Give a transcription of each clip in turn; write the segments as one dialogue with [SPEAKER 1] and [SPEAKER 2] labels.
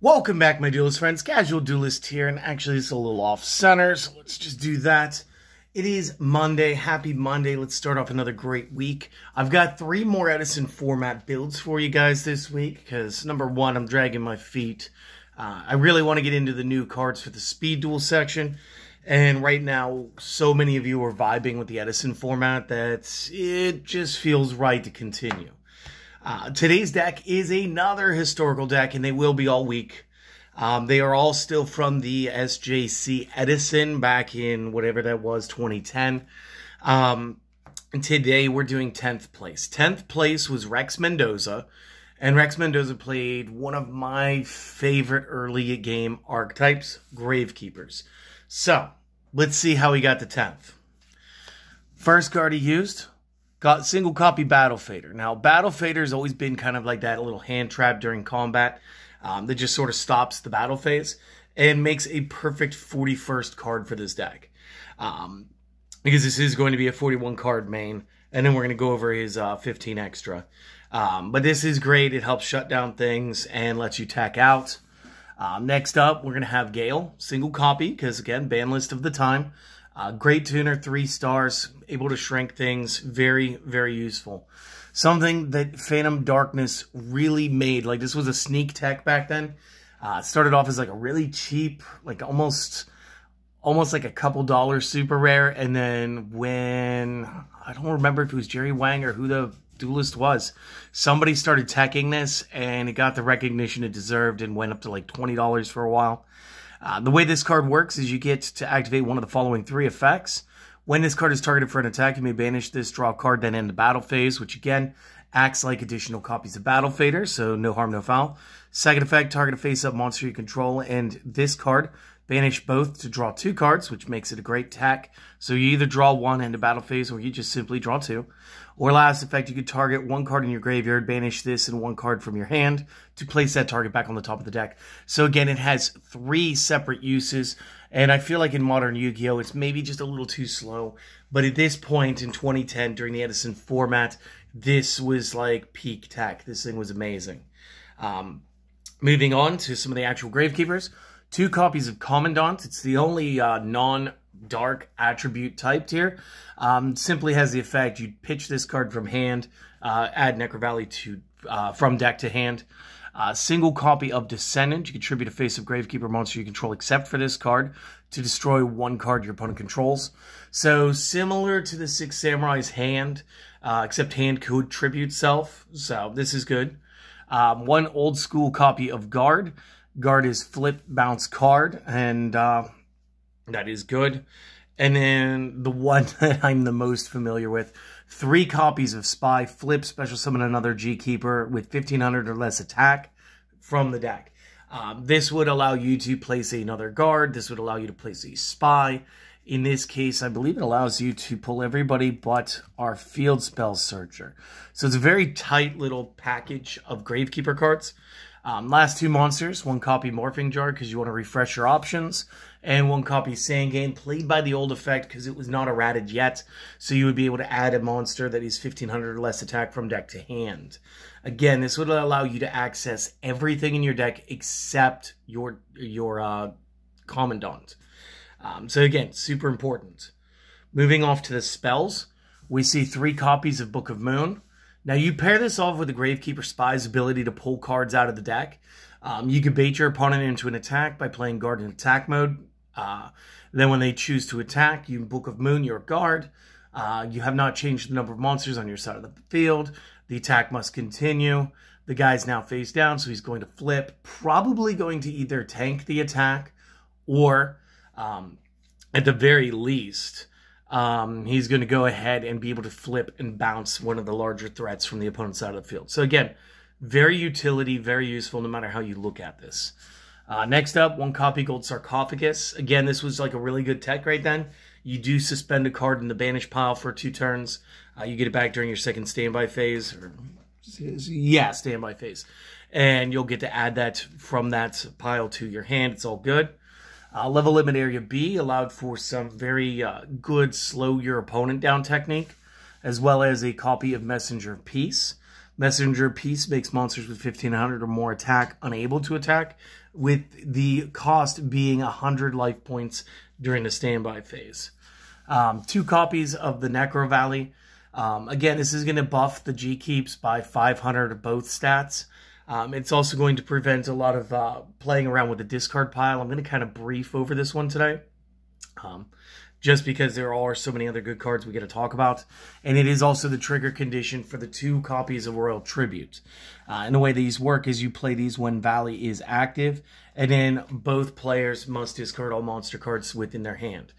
[SPEAKER 1] Welcome back, my Duelist friends. Casual Duelist here, and actually it's a little off-center, so let's just do that. It is Monday. Happy Monday. Let's start off another great week. I've got 3 more Edison format builds for you guys this week, because number 1, I'm dragging my feet. I really want to get into the new cards for the speed duel section, and right now, so many of you are vibing with the Edison format that it just feels right to continue. Today's deck is another historical deck, and they will be all week. They are all still from the SJC Edison back in whatever that was, 2010. And today we're doing 10th place. 10th place was Rex Mendoza, and Rex Mendoza played one of my favorite early game archetypes, Gravekeepers. So, let's see how he got to 10th. First card he used, got single copy Battle Fader. Now, Battle Fader has always been kind of like that little hand trap during combat that just sort of stops the battle phase and makes a perfect 41st card for this deck. Because this is going to be a 41 card main, and then we're going to go over his 15 extra. But this is great. It helps shut down things and lets you tack out. Next up, we're going to have Gale, single copy, because again, ban list of the time. Great tuner, 3 stars, able to shrink things, very, very useful. Something that Phantom Darkness really made, like this was a sneak tech back then. It started off as like a really cheap, like almost like a couple dollars super rare, and then when, I don't remember if it was Jerry Wang or who the Duelist was, somebody started teching this, and it got the recognition it deserved and went up to like $20 for a while. The way this card works is you get to activate one of the following 3 effects. When this card is targeted for an attack, you may banish this, draw a card, then end the battle phase, which again acts like additional copies of Battle Fader, so no harm, no foul. Second effect, target a face-up monster you control, and this card, banish both to draw 2 cards, which makes it a great tech. So you either draw 1 end of battle phase, or you just simply draw 2. Or last effect, you could target 1 card in your graveyard, banish this, and 1 card from your hand to place that target back on the top of the deck. So again, it has 3 separate uses, and I feel like in modern Yu-Gi-Oh! It's maybe just a little too slow. But at this point in 2010, during the Edison format, this was like peak tech. This thing was amazing. Moving on to some of the actual Gravekeepers. 2 copies of Commandant. It's the only non-dark attribute typed here. Simply has the effect, you pitch this card from hand, add Necro Valley to from deck to hand. Single copy of Descendant. You contribute a face of Gravekeeper monster you control except for this card to destroy 1 card your opponent controls. So similar to the 6 Samurai's hand, except hand could tribute self. So this is good. 1 old school copy of Guard. Guard is flip bounce card, and that is good. And then the one that I'm the most familiar with, 3 copies of Spy, flip, special summon another G-Keeper with 1500 or less attack from the deck. This would allow you to place another Guard. This would allow you to place a Spy. In this case, I believe it allows you to pull everybody but our Field Spell Searcher. So it's a very tight little package of Gravekeeper cards. Last 2 monsters, 1 copy Morphing Jar because you want to refresh your options, and 1 copy Sandgame, played by the old effect because it was not errated yet, so you would be able to add a monster that is 1500 or less attack from deck to hand. Again, this would allow you to access everything in your deck except your Commandant. So again, super important. Moving off to the spells, we see 3 copies of Book of Moon. Now, you pair this off with the Gravekeeper Spy's ability to pull cards out of the deck. You can bait your opponent into an attack by playing Guard in attack mode. Then when they choose to attack, you Book of Moon your Guard. You have not changed the number of monsters on your side of the field. The attack must continue. The guy's now face down, so he's going to flip. Probably going to either tank the attack or, at the very least, he's going to go ahead and be able to flip and bounce one of the larger threats from the opponent's side of the field. So again, very utility, very useful no matter how you look at this. Next up, 1 copy Gold Sarcophagus. Again, this was like a really good tech right then. You do suspend a card in the banish pile for 2 turns. You get it back during your second standby phase. Standby phase. And you'll get to add that from that pile to your hand. It's all good. Level Limit Area B allowed for some very good slow your opponent down technique, as well as a copy of Messenger of Peace. Messenger Piece makes monsters with 1500 or more attack unable to attack, with the cost being 100 life points during the standby phase. 2 copies of the Necro Valley. Again, this is going to buff the G-Keeps by 500 of both stats. It's also going to prevent a lot of playing around with the discard pile. I'm going to kind of brief over this one today. Just because there are so many other good cards we get to talk about. And it is also the trigger condition for the 2 copies of Royal Tribute. And the way these work is you play these when Valley is active, and then both players must discard all monster cards within their hand.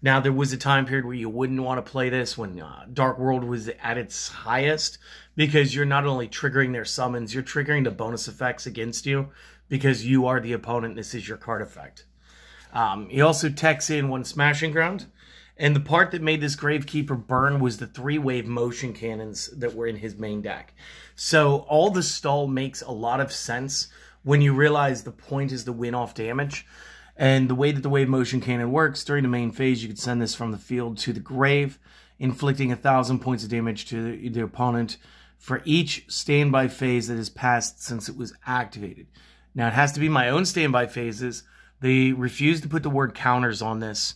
[SPEAKER 1] Now, there was a time period where you wouldn't want to play this when Dark World was at its highest, because you're not only triggering their summons, you're triggering the bonus effects against you, because you are the opponent, this is your card effect. He also techs in 1 Smashing Ground, and the part that made this Gravekeeper burn was the 3-wave motion cannons that were in his main deck. So all the stall makes a lot of sense when you realize the point is to win off damage. And the way that the wave motion cannon works, during the main phase, you could send this from the field to the grave, inflicting 1,000 points of damage to the opponent for each standby phase that has passed since it was activated. Now, it has to be my own standby phases. They refuse to put the word counters on this.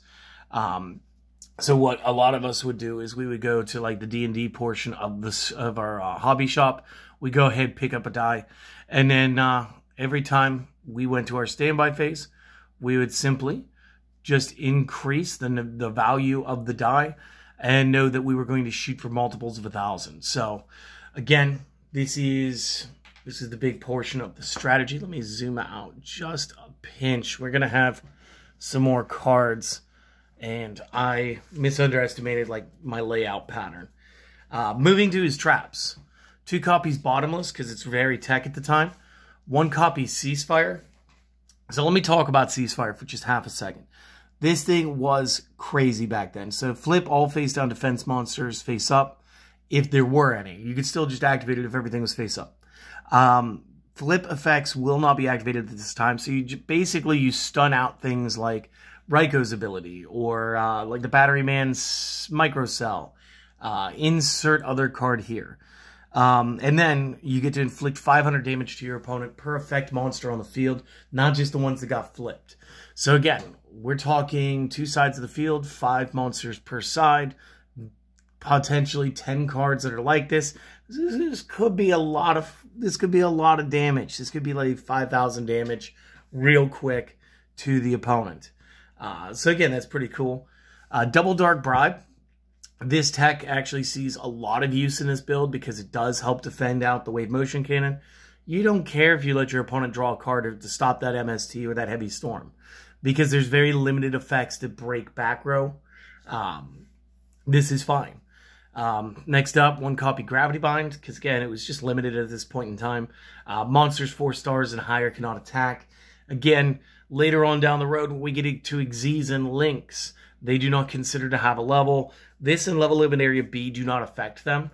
[SPEAKER 1] So what a lot of us would do is we would go to like the D&D portion of our hobby shop. We go ahead, pick up a die, and then every time we went to our standby phase, we would simply just increase the value of the die and know that we were going to shoot for multiples of 1,000. So again, this is the big portion of the strategy. Let me zoom out just a pinch. We're going to have some more cards, and I misunderestimated like my layout pattern. Moving to his traps. 2 copies Bottomless, because it's very tech at the time. 1 copy Ceasefire. So let me talk about Ceasefire for just half a second. This thing was crazy back then. So flip all face-down defense monsters face up, if there were any. You could still just activate it if everything was face up. Flip effects will not be activated at this time. So you stun out things like Raiko's ability, or like the Battery Man's Microcell. Insert other card here. And then you get to inflict 500 damage to your opponent per effect monster on the field, not just the ones that got flipped. So again, we're talking 2 sides of the field, 5 monsters per side, potentially 10 cards that are like this. This could be a lot of damage. This could be like 5,000 damage real quick to the opponent. So again, that's pretty cool. Double Dark Bribe. This tech actually sees a lot of use in this build because it does help defend out the wave motion cannon. You don't care if you let your opponent draw a card to stop that MST or that heavy storm, because there's very limited effects to break back row. This is fine. Next up, 1 copy Gravity Bind, because again, it was just limited at this point in time. Monsters 4 stars and higher cannot attack. Again, later on down the road, when we get to Xyz and Lynx, they do not consider to have a level. This and level limit area B do not affect them,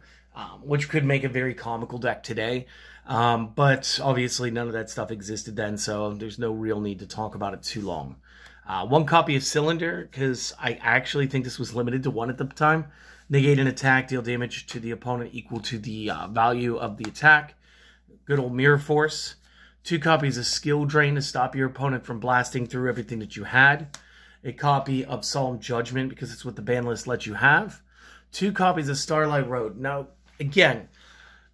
[SPEAKER 1] which could make a very comical deck today. But obviously none of that stuff existed then, so there's no real need to talk about it too long. 1 copy of Cylinder, because I actually think this was limited to 1 at the time. Negate an attack, deal damage to the opponent equal to the value of the attack. Good old Mirror Force. 2 copies of Skill Drain to stop your opponent from blasting through everything that you had. A copy of Solemn Judgment, because it's what the ban list lets you have. 2 copies of Starlight Road. Now, again,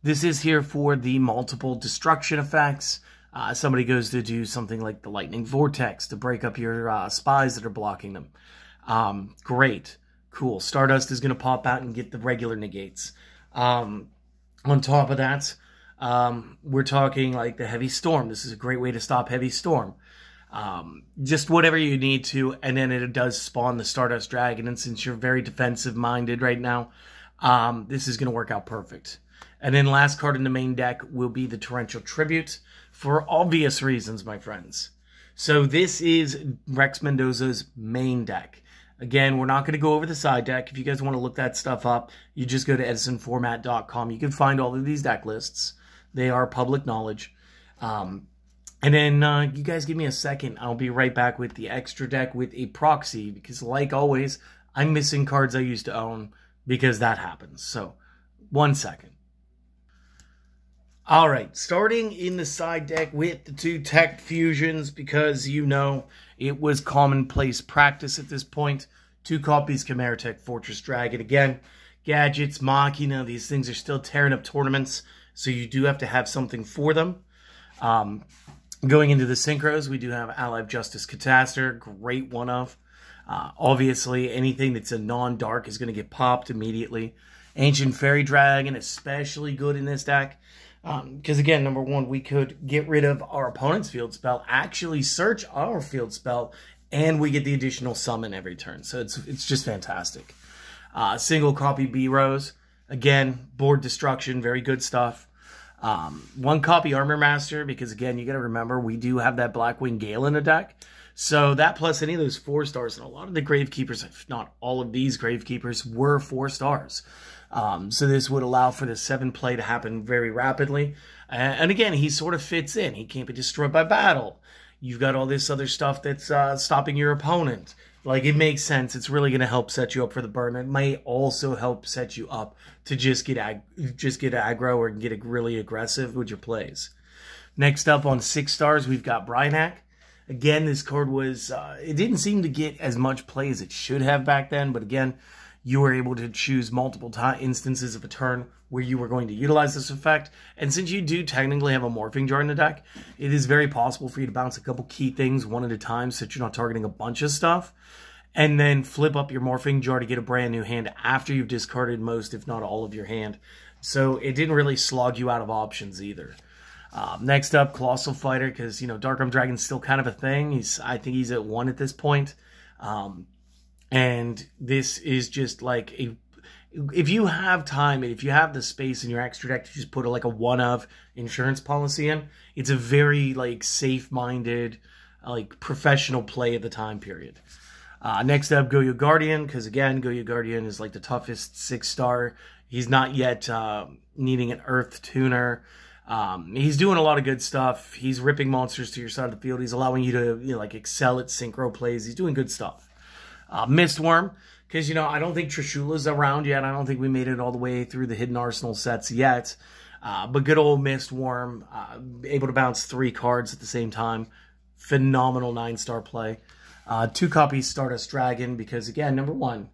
[SPEAKER 1] this is here for the multiple destruction effects. Somebody goes to do something like the Lightning Vortex to break up your spies that are blocking them. Great. Cool. Stardust is going to pop out and get the regular negates. On top of that, we're talking like the Heavy Storm. This is a great way to stop Heavy Storm. Just whatever you need to, and then it does spawn the Stardust Dragon, and since you're very defensive minded right now, this is going to work out perfect. And then last card in the main deck will be the Torrential Tribute, for obvious reasons, my friends. So this is Rex Mendoza's main deck. Again, we're not going to go over the side deck. If you guys want to look that stuff up, you just go to edisonformat.com. You can find all of these deck lists. They are public knowledge. And then you guys give me a second. I'll be right back with the extra deck with a proxy, because like always, I'm missing cards I used to own because that happens. So, 1 second. All right, starting in the side deck with the 2 tech fusions, because it was commonplace practice at this point. 2 copies Chimera Tech Fortress Dragon. Again, gadgets, Machina, these things are still tearing up tournaments, so you do have to have something for them. Going into the synchros, we do have Allied Justice Catastor, great one of. Obviously, anything that's a non-dark is going to get popped immediately. Ancient Fairy Dragon, especially good in this deck. Because again, number one, we could get rid of our opponent's field spell, actually search our field spell, and we get the additional summon every turn. So it's just fantastic. Single copy B-Rose. Again, board destruction, very good stuff. 1 copy Armor Master, because again, you got to remember, we do have that Blackwing Gale in the deck. So that plus any of those 4 stars, and a lot of the Gravekeepers, if not all of these Gravekeepers, were 4 stars. So this would allow for the 7 play to happen very rapidly. And again, he sort of fits in. He can't be destroyed by battle. You've got all this other stuff that's stopping your opponent. Like, it makes sense. It's really going to help set you up for the burn. It may also help set you up to just get aggro or get really aggressive with your plays. Next up on 6 stars, we've got Brynak. Again, this card was, it didn't seem to get as much play as it should have back then, but again, you were able to choose multiple instances of a turn where you were going to utilize this effect. And since you do technically have a Morphing Jar in the deck, it is very possible for you to bounce a couple key things one at a time so that you're not targeting a bunch of stuff. And then flip up your Morphing Jar to get a brand new hand after you've discarded most, if not all, of your hand. So it didn't really slog you out of options either. Next up, Colossal Fighter, because, Dark-Armed Dragon's still kind of a thing. I think he's at 1 at this point. And this is just like if you have time and if you have the space in your extra deck to just put like a 1 of insurance policy in, it's a very safe-minded, professional play at the time period. Next up, Goyo Guardian, because again, Goyo Guardian is like the toughest 6-star. He's not yet needing an Earth Tuner. He's doing a lot of good stuff. He's ripping monsters to your side of the field. He's allowing you to excel at synchro plays. He's doing good stuff. Mistworm, because, I don't think Trishula's around yet. I don't think we made it all the way through the Hidden Arsenal sets yet. But good old Mistworm, able to bounce 3 cards at the same time. Phenomenal 9-star play. 2 copies Stardust Dragon, because, again, number 1,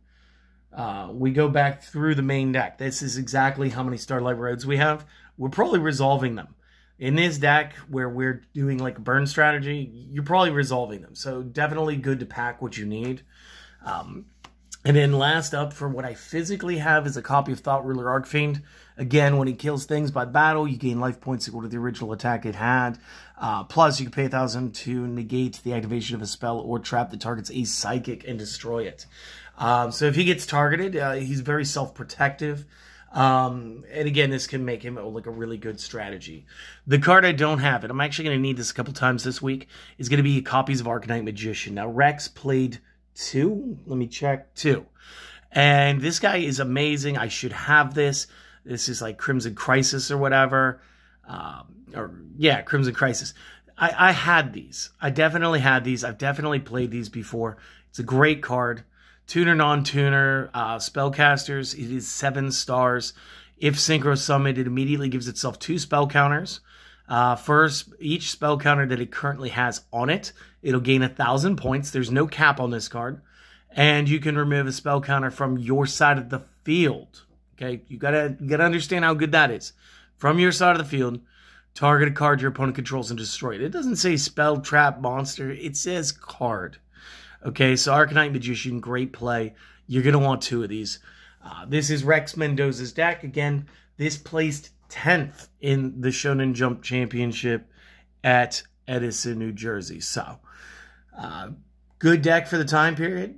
[SPEAKER 1] we go back through the main deck. This is exactly how many Starlight Roads we have. We're probably resolving them. In this deck, where we're doing like a burn strategy, you're probably resolving them. So definitely good to pack what you need. And then last up, for what I physically have, is a copy of Thought Ruler Archfiend. Again, when he kills things by battle, you gain life points equal to the original attack it had. Plus, you can pay 1,000 to negate the activation of a spell or trap that targets a psychic and destroy it. So if he gets targeted, he's very self-protective. And again, this can make him like a really good strategy. The card I don't have, and I'm actually going to need this a couple times this week, is going to be copies of Arcanite Magician. Now, Rex played 2. Let me check. 2. And this guy is amazing. I should have this. This is like Crimson Crisis or whatever. Yeah, Crimson Crisis. I had these. I definitely had these. I've definitely played these before. It's a great card. Tuner, non-tuner, spellcasters, it is 7 stars. If synchro summoned, it immediately gives itself 2 spell counters. First, each spell counter that it currently has on it, it'll gain 1,000 points. There's no cap on this card. And you can remove a spell counter from your side of the field. Okay, you gotta understand how good that is. From your side of the field, target a card your opponent controls and destroy it. It doesn't say spell, trap, monster. It says card. Okay, so Arcanite Magician, great play. You're going to want 2 of these. This is Rex Mendoza's deck. Again, this placed 10th in the Shonen Jump Championship at Edison, New Jersey. So, good deck for the time period.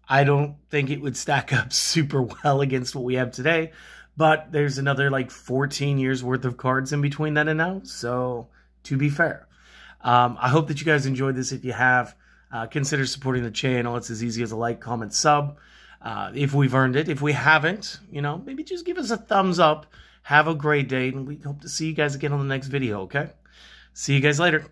[SPEAKER 1] I don't think it would stack up super well against what we have today. But there's another 14 years worth of cards in between then and now. So, to be fair. I hope that you guys enjoyed this. If you have, consider supporting the channel. It's as easy as a like, comment, sub. If we've earned it. If we haven't, maybe just give us a thumbs up. Have a great day, and we hope to see you guys again on the next video, okay? See you guys later.